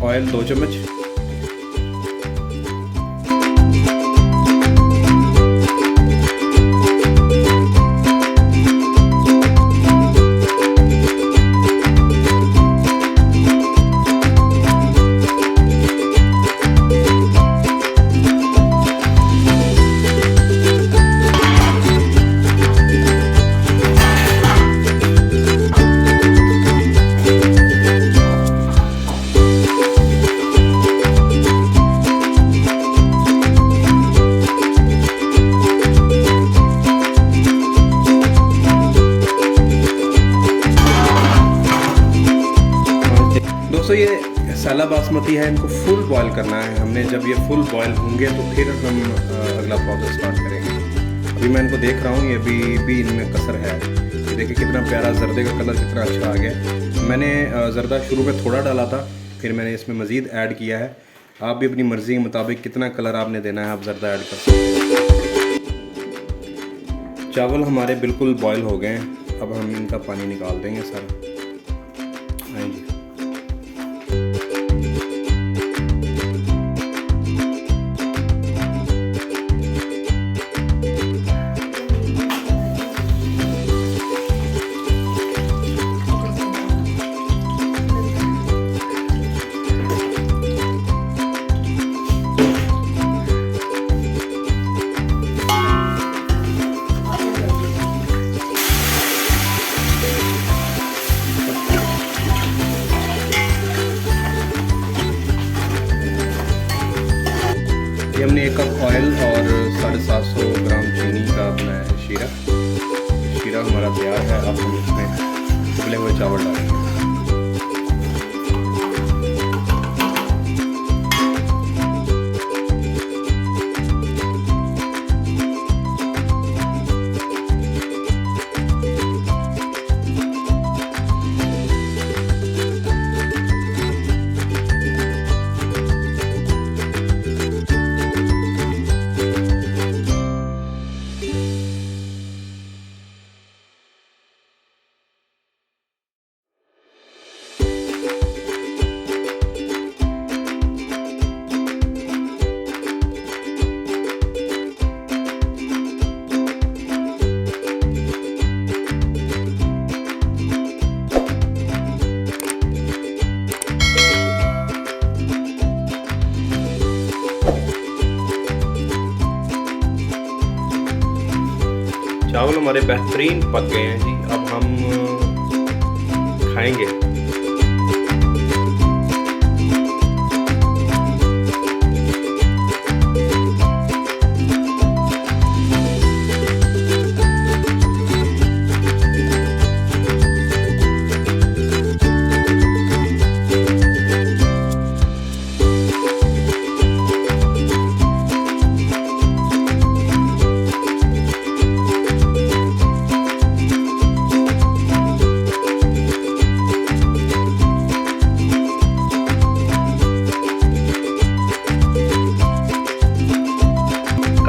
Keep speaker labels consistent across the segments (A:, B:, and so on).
A: Oil 2 चम्मच। दोस्तों ये साला बासमती है, इनको फुल बॉयल करना है हमने। जब ये फुल बॉयल होंगे तो फिर हम अगला प्रोसेस स्टार्ट करेंगे। अभी मैं इनको देख रहा हूँ, ये भी इनमें कसर है। ये देखिए कितना प्यारा जर्दे का कलर कितना अच्छा आ गया। मैंने जर्दा शुरू में थोड़ा डाला था, फिर मैंने इसमें मज़ीद ऐड किया है। आप भी अपनी मर्ज़ी के मुताबिक कितना कलर आपने देना है आप जर्दा ऐड कर सकते हैं। चावल हमारे बिल्कुल बॉयल हो गए हैं, अब हम इनका पानी निकाल देंगे सारा। आएंगे ये हमने 1 कप ऑयल और 750 ग्राम चीनी का बनाया है शीरा। शीरा हमारा तैयार है। अब हम इसमें उबले हुए चावल डालेंगे। चावल हमारे बेहतरीन पक गए हैं जी। अब हम खाएंगे।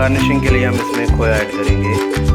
A: गार्निशिंग के लिए हम इसमें खोया ऐड करेंगे।